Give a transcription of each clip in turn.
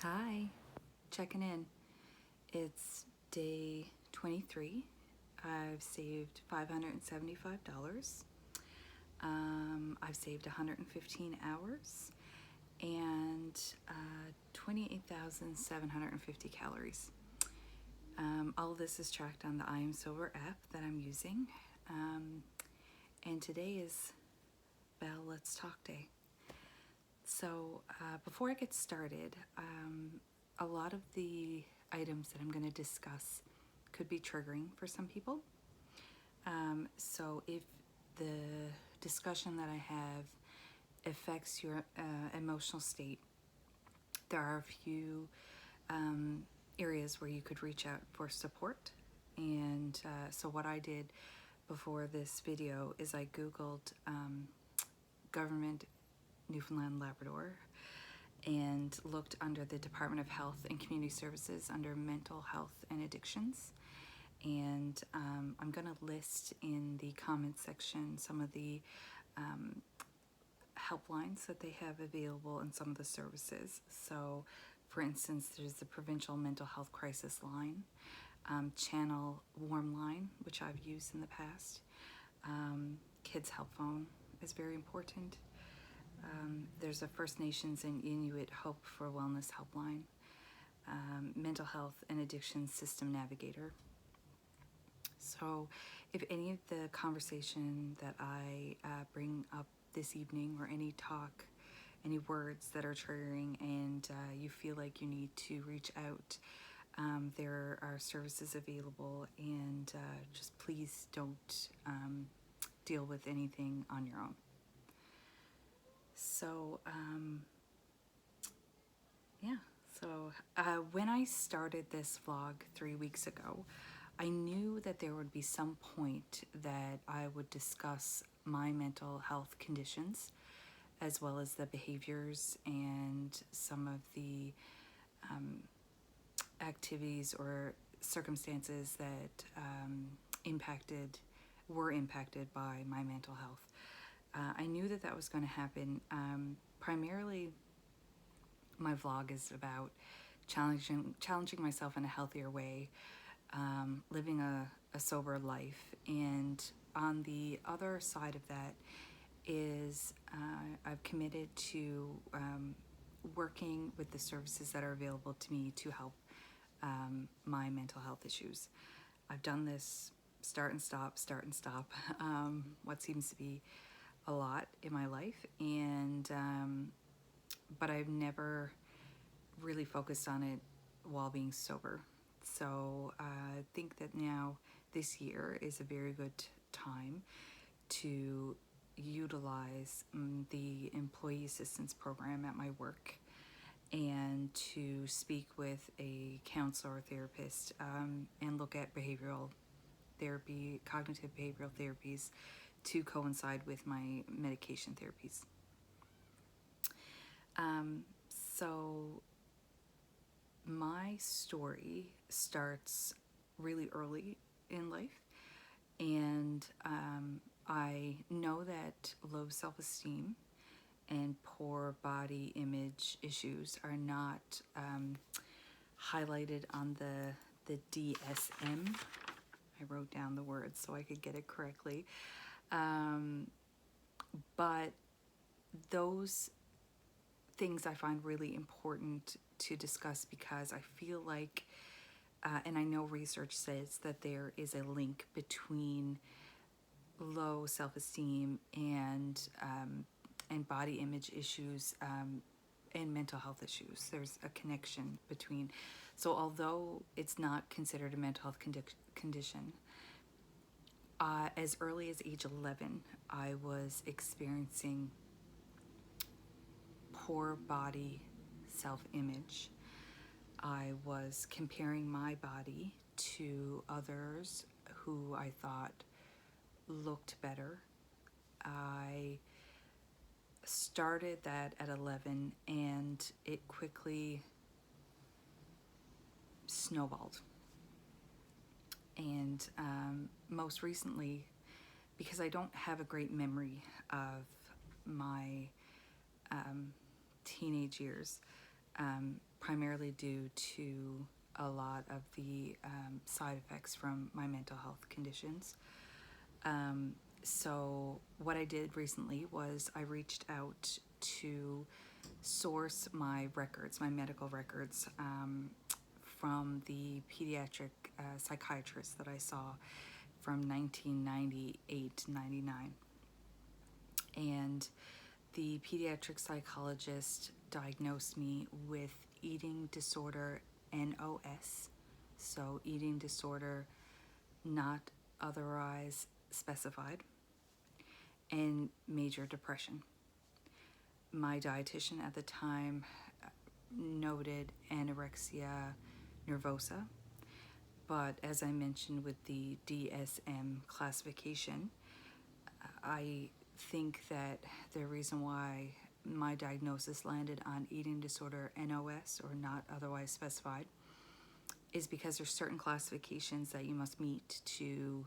Hi, checking in. It's day 23. I've saved $575. I've saved 115 hours and 28,750 calories. All of this is tracked on the I Am Sober app that I'm using. And today is Belle Let's Talk Day. So before I get started, a lot of the items that I'm going to discuss could be triggering for some people. So if the discussion that I have affects your emotional state, there are a few areas where you could reach out for support. And so what I did before this video is I Googled government Newfoundland Labrador and looked under the Department of Health and Community Services under mental health and addictions. And I'm going to list in the comments section some of the helplines that they have available and some of the services. So for instance, there's the Provincial Mental Health Crisis Line, CHANNAL Warm Line, which I've used in the past. Kids Help Phone is very important. There's a First Nations and Inuit Hope for Wellness Helpline, Mental Health and Addiction System Navigator. So if any of the conversation that I bring up this evening or any talk, any words that are triggering and you feel like you need to reach out, there are services available, and just please don't deal with anything on your own. So when I started this vlog 3 weeks ago, I knew that there would be some point that I would discuss my mental health conditions, as well as the behaviors and some of the activities or circumstances that were impacted by my mental health. I knew that that was going to happen. Primarily, my vlog is about challenging myself in a healthier way, living a sober life. And on the other side of that is I've committed to working with the services that are available to me to help my mental health issues. I've done this start and stop, what seems to be a lot in my life, and but I've never really focused on it while being sober. So I think that now this year is a very good time to utilize the employee assistance program at my work and to speak with a counselor or therapist and look at behavioral therapy, cognitive behavioral therapies to coincide with my medication therapies. So my story starts really early in life, and I know that low self-esteem and poor body image issues are not highlighted on the DSM. I wrote down the words so I could get it correctly. But those things I find really important to discuss because I feel like, and I know research says that there is a link between low self-esteem and body image issues and mental health issues. There's a connection between. So although it's not considered a mental health condition, as early as age 11, I was experiencing poor body self-image. I was comparing my body to others who I thought looked better. I started that at 11, and it quickly snowballed. And most recently, because I don't have a great memory of my teenage years, primarily due to a lot of the side effects from my mental health conditions. So what I did recently was I reached out to source my records, my medical records, from the pediatric psychiatrist that I saw from 1998-99. And the pediatric psychologist diagnosed me with eating disorder NOS, so eating disorder not otherwise specified, and major depression. My dietitian at the time noted anorexia nervosa, but as I mentioned with the DSM classification, I think that the reason why my diagnosis landed on eating disorder NOS, or not otherwise specified, is because there's certain classifications that you must meet to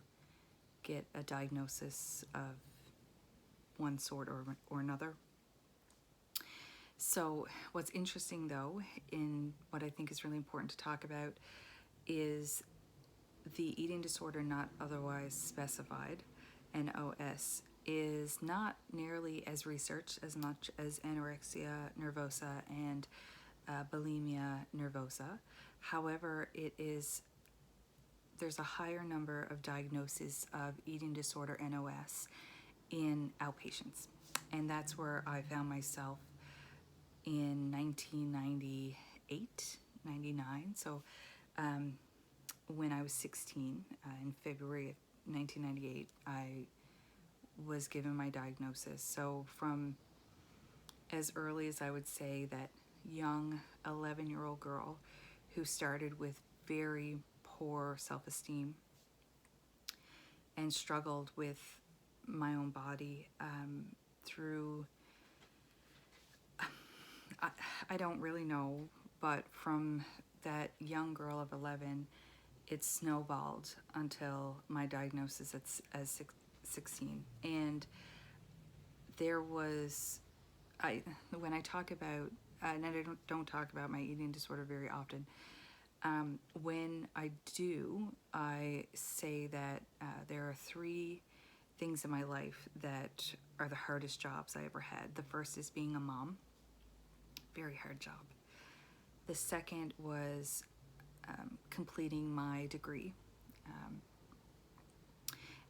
get a diagnosis of one sort or another. So what's interesting though, in what I think is really important to talk about, is the eating disorder not otherwise specified, NOS, is not nearly as researched as much as anorexia nervosa and bulimia nervosa. However, there's a higher number of diagnoses of eating disorder NOS in outpatients. And that's where I found myself in 1998, 99. So when I was 16, in February of 1998, I was given my diagnosis. So from as early as I would say that young 11-year-old girl who started with very poor self-esteem and struggled with my own body through, I don't really know, but from that young girl of 11, it snowballed until my diagnosis as 16. And there was, when I talk about, and I don't talk about my eating disorder very often, when I do, I say that there are 3 things in my life that are the hardest jobs I ever had. The first is being a mom, very hard job. The second was completing my degree.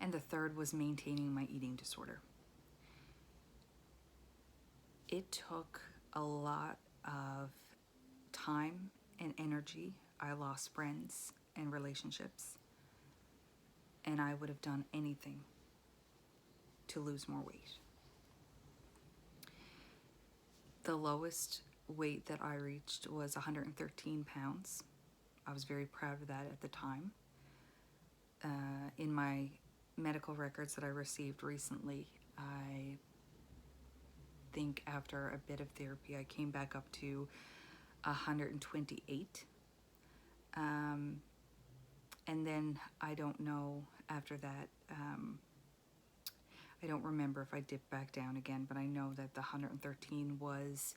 And the third was maintaining my eating disorder. It took a lot of time and energy. I lost friends and relationships, and I would have done anything to lose more weight. The lowest weight that I reached was 113 pounds. I was very proud of that at the time. In my medical records that I received recently, I think after a bit of therapy, I came back up to 128. And then I don't know after that, I don't remember if I dipped back down again, but I know that the 113 was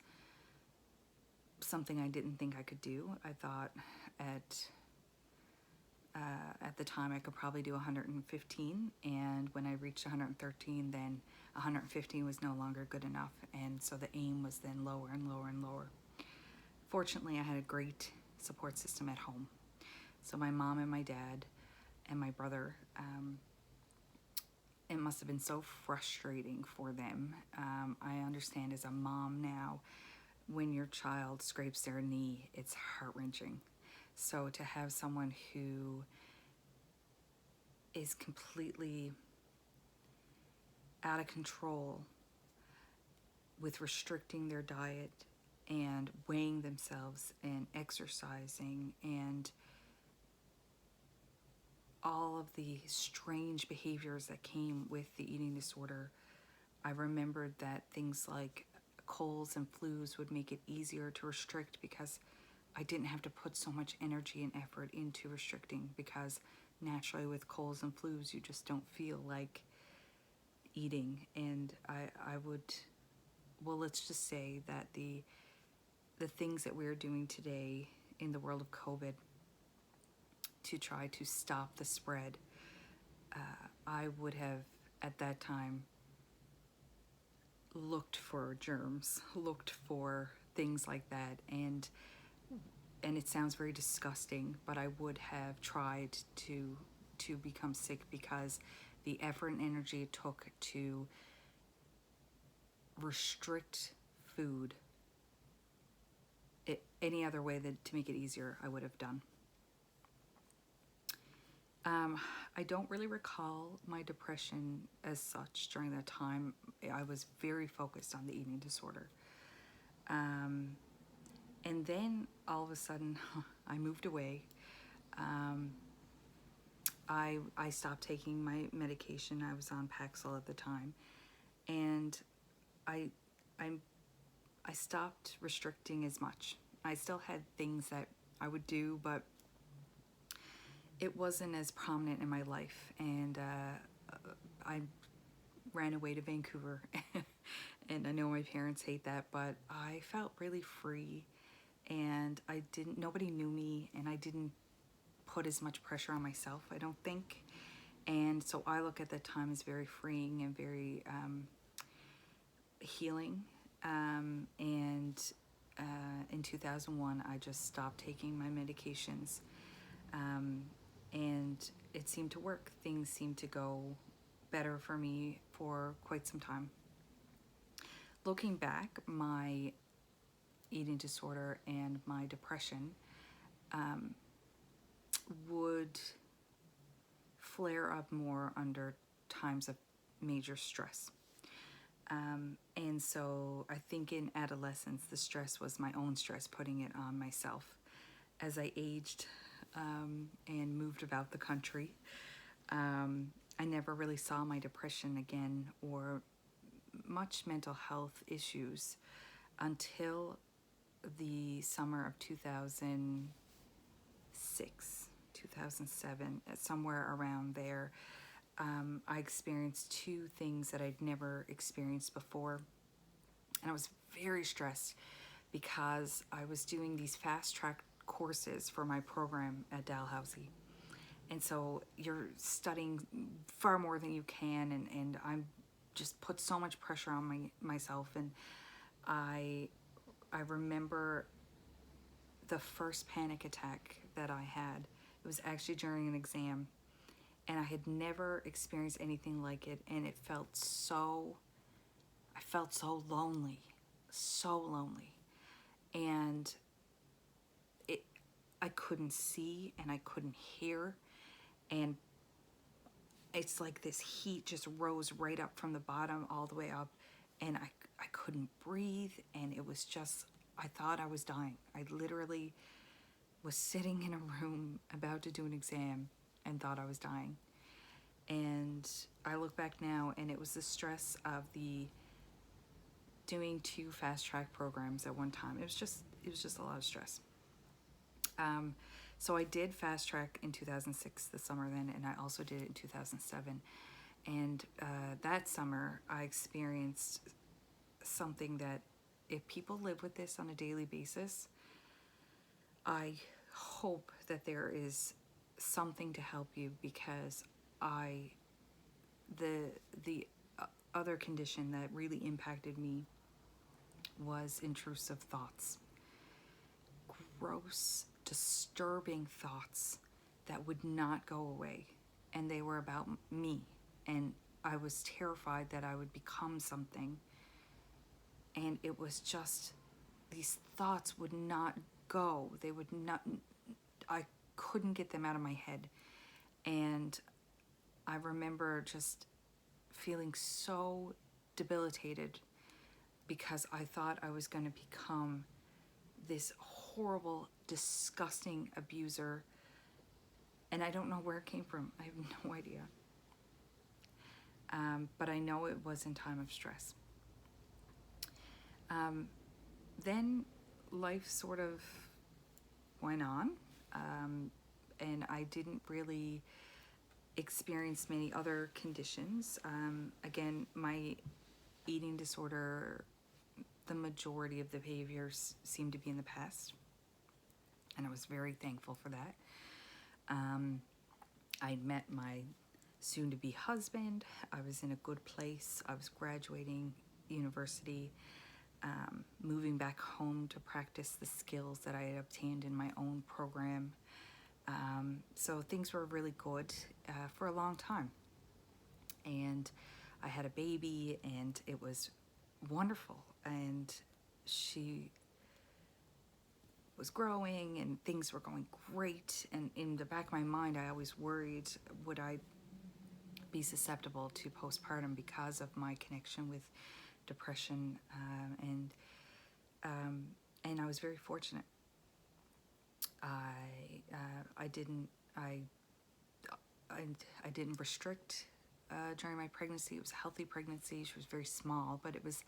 something I didn't think I could do. I thought at the time I could probably do 115, and when I reached 113, then 115 was no longer good enough, and so the aim was then lower and lower and lower. Fortunately, I had a great support system at home. So my mom and my dad and my brother, it must have been so frustrating for them. I understand as a mom now, when your child scrapes their knee, it's heart-wrenching. So to have someone who is completely out of control with restricting their diet and weighing themselves and exercising and all of the strange behaviors that came with the eating disorder, I remembered that things like colds and flus would make it easier to restrict because I didn't have to put so much energy and effort into restricting, because naturally with colds and flus you just don't feel like eating. And I would, well, let's just say that the the things that we're doing today in the world of COVID to try to stop the spread, I would have at that time looked for germs, looked for things like that, and it sounds very disgusting, but I would have tried to become sick, because the effort and energy it took to restrict food, any other way that to make it easier, I would have done. I don't really recall my depression as such during that time. I was very focused on the eating disorder. And then all of a sudden, I moved away. I stopped taking my medication. I was on Paxil at the time, and I stopped restricting as much. I still had things that I would do, but it wasn't as prominent in my life. And I ran away to Vancouver, and I know my parents hate that, but I felt really free, and nobody knew me, and I didn't put as much pressure on myself, I don't think. And so I look at that time as very freeing and very healing. And in 2001, I just stopped taking my medications, and it seemed to work. Things seemed to go better for me for quite some time. Looking back, my eating disorder and my depression would flare up more under times of major stress. And so I think in adolescence, the stress was my own stress, putting it on myself. As I aged and moved about the country, I never really saw my depression again or much mental health issues until the summer of 2006, 2007, somewhere around there. I experienced two things that I'd never experienced before, and I was very stressed because I was doing these fast-track courses for my program at Dalhousie, and so you're studying far more than you can, and I'm just put so much pressure on myself. And I remember the first panic attack that I had. It was actually during an exam, and I had never experienced anything like it, and I felt so lonely, and I couldn't see and I couldn't hear, and it's like this heat just rose right up from the bottom all the way up, and I couldn't breathe, and it was just, I thought I was dying. I literally was sitting in a room about to do an exam and thought I was dying. And I look back now, and it was the stress of the doing two fast track programs at one time. It was just a lot of stress. So I did fast track in 2006, the summer then, and I also did it in 2007. And that summer I experienced something that, if people live with this on a daily basis, I hope that there is something to help you, because the other condition that really impacted me was intrusive thoughts. Gross, disturbing thoughts that would not go away, and they were about me, and I was terrified that I would become something, and it was just, these thoughts would not go. They would not, I couldn't get them out of my head. And I remember just feeling so debilitated because I thought I was going to become this horrible, disgusting abuser, and I don't know where it came from. I have no idea. But I know it was in time of stress. Then life sort of went on, and I didn't really experience many other conditions. Again, my eating disorder the majority of the behaviors seemed to be in the past, and I was very thankful for that. I met my soon-to-be husband. I was in a good place. I was graduating university, moving back home to practice the skills that I had obtained in my own program. So things were really good for a long time. And I had a baby, and it was wonderful. And she was growing, and things were going great. And in the back of my mind, I always worried, would I be susceptible to postpartum because of my connection with depression? And I was very fortunate. I didn't restrict during my pregnancy. It was a healthy pregnancy. She was very small, but it was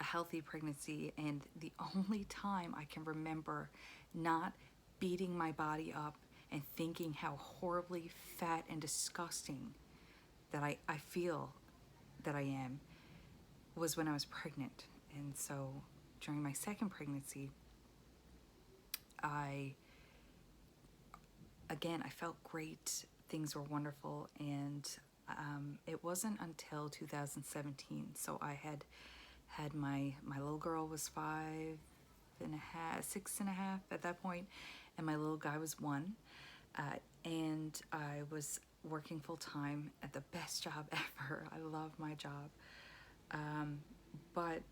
a healthy pregnancy. And the only time I can remember not beating my body up and thinking how horribly fat and disgusting that I feel that I am was when I was pregnant. And so during my second pregnancy, I felt great. Things were wonderful. And it wasn't until 2017. So I had my little girl was 6.5 at that point, and my little guy was 1. And I was working full time at the best job ever. I love my job. But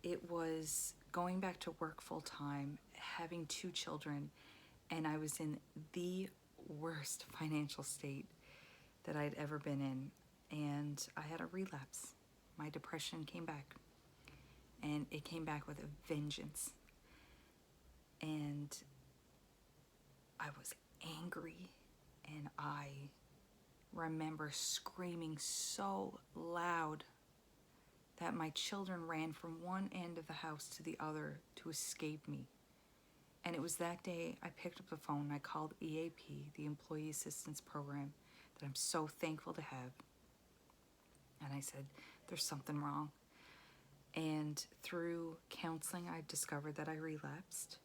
it was going back to work full time, having 2 children, and I was in the worst financial state that I'd ever been in. And I had a relapse. My depression came back. And it came back with a vengeance. And I was angry, and I remember screaming so loud that my children ran from one end of the house to the other to escape me. And it was that day I picked up the phone. I called EAP, the Employee Assistance Program, that I'm so thankful to have. And I said, there's something wrong. And through counseling, I discovered that I relapsed.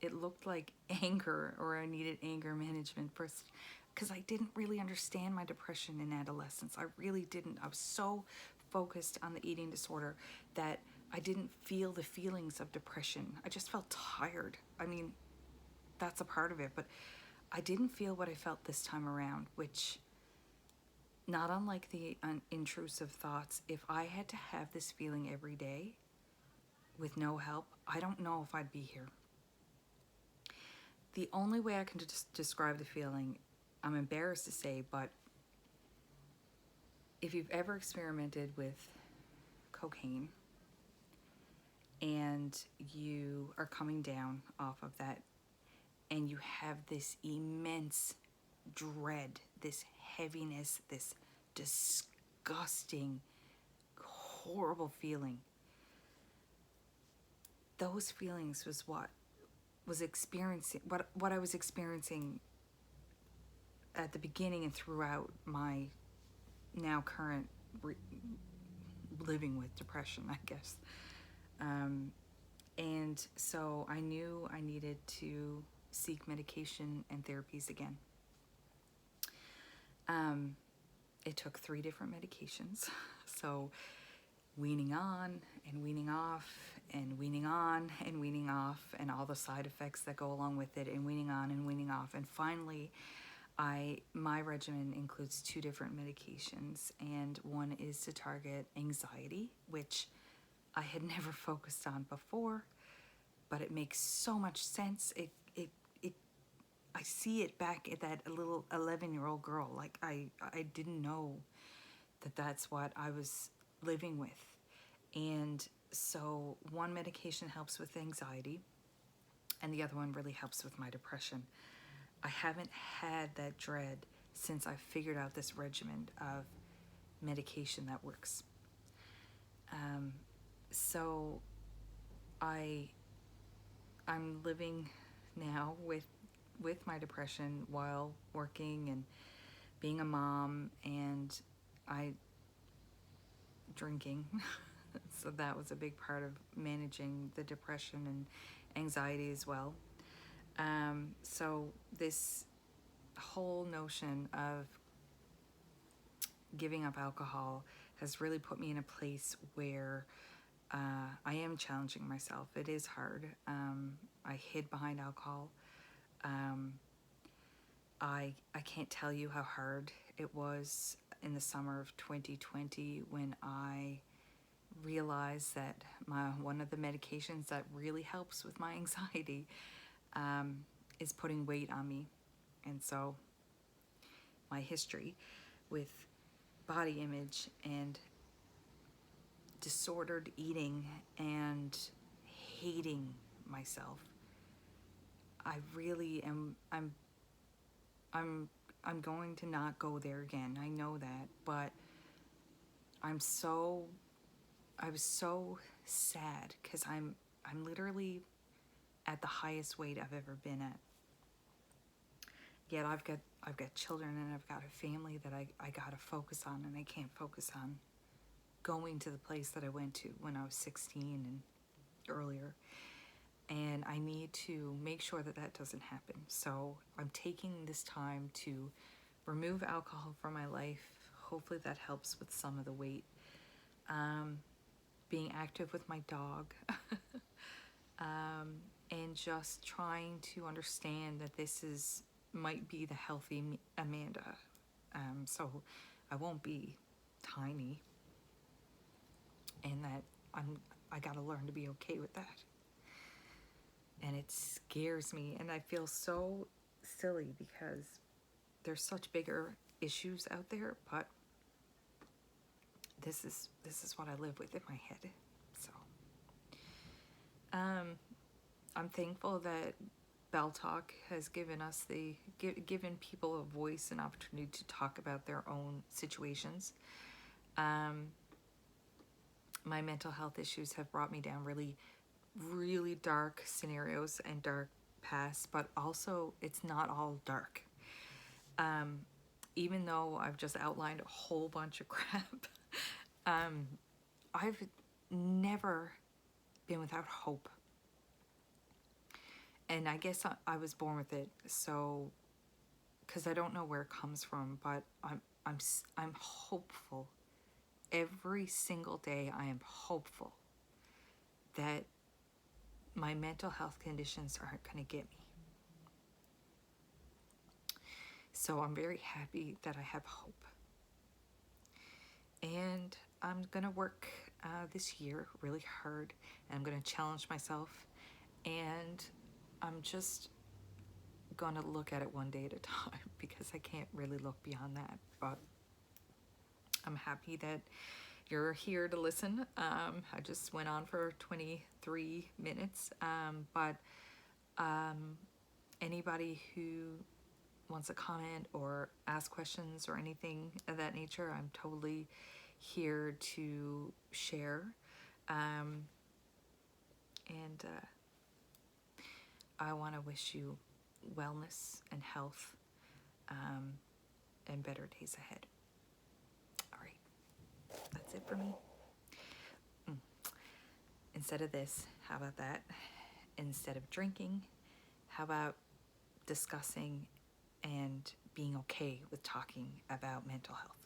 It looked like anger, or I needed anger management first, because I didn't really understand my depression in adolescence. I really didn't. I was so focused on the eating disorder that I didn't feel the feelings of depression. I just felt tired. I mean, that's a part of it, but I didn't feel what I felt this time around, which, not unlike the intrusive thoughts, if I had to have this feeling every day with no help, I don't know if I'd be here. The only way I can describe the feeling, I'm embarrassed to say, but if you've ever experimented with cocaine and you are coming down off of that, and you have this immense dread, this heaviness, this disgusting, horrible feeling, those feelings was what I was experiencing at the beginning and throughout my now current living with depression, I guess. And so I knew I needed to seek medication and therapies again. It took 3 different medications. So weaning on and weaning off and weaning on and weaning off, and all the side effects that go along with it, and weaning on and weaning off. And finally, my regimen includes 2 different medications, and one is to target anxiety, which I had never focused on before, but it makes so much sense. I see it back at that little 11-year-old girl. Like I didn't know that that's what I was living with. And so one medication helps with anxiety, and the other one really helps with my depression. I haven't had that dread since I figured out this regimen of medication that works. So I'm living now with my depression while working and being a mom, and drinking So that was a big part of managing the depression and anxiety as well. So this whole notion of giving up alcohol has really put me in a place where I am challenging myself. It is hard. I hid behind alcohol. Um, I can't tell you how hard it was in the summer of 2020 when I realized that one of the medications that really helps with my anxiety is putting weight on me. And so my history with body image and disordered eating and hating myself, I really am. I'm going to not go there again. I know that, but I'm so I was so sad because I'm literally at the highest weight I've ever been at. Yet I've got children and I've got a family that I gotta focus on, and I can't focus on going to the place that I went to when I was 16 and earlier. And I need to make sure that that doesn't happen. So I'm taking this time to remove alcohol from my life. Hopefully that helps with some of the weight. Being active with my dog. And just trying to understand that this might be the healthy Amanda. So I won't be tiny, and that I gotta learn to be okay with that. And it scares me, and I feel so silly because there's such bigger issues out there, but this is what I live with in my head. So I'm thankful that Bell Talk has given us given people a voice and opportunity to talk about their own situations. My mental health issues have brought me down really, really dark scenarios and dark paths, but also it's not all dark. Even though I've just outlined a whole bunch of crap, I've never been without hope. And I guess I was born with it, so because I don't know where it comes from, but I'm hopeful. Every single day I am hopeful that my mental health conditions aren't going to get me. So I'm very happy that I have hope. And I'm going to work this year really hard, and I'm going to challenge myself, and I'm just going to look at it one day at a time because I can't really look beyond that. But I'm happy that you're here to listen. I just went on for 23 minutes, but anybody who wants to comment or ask questions or anything of that nature, I'm totally here to share. And I want to wish you wellness and health, and better days ahead. All right, that's it for me. Instead of this, how about that? Instead of drinking, how about discussing and being okay with talking about mental health?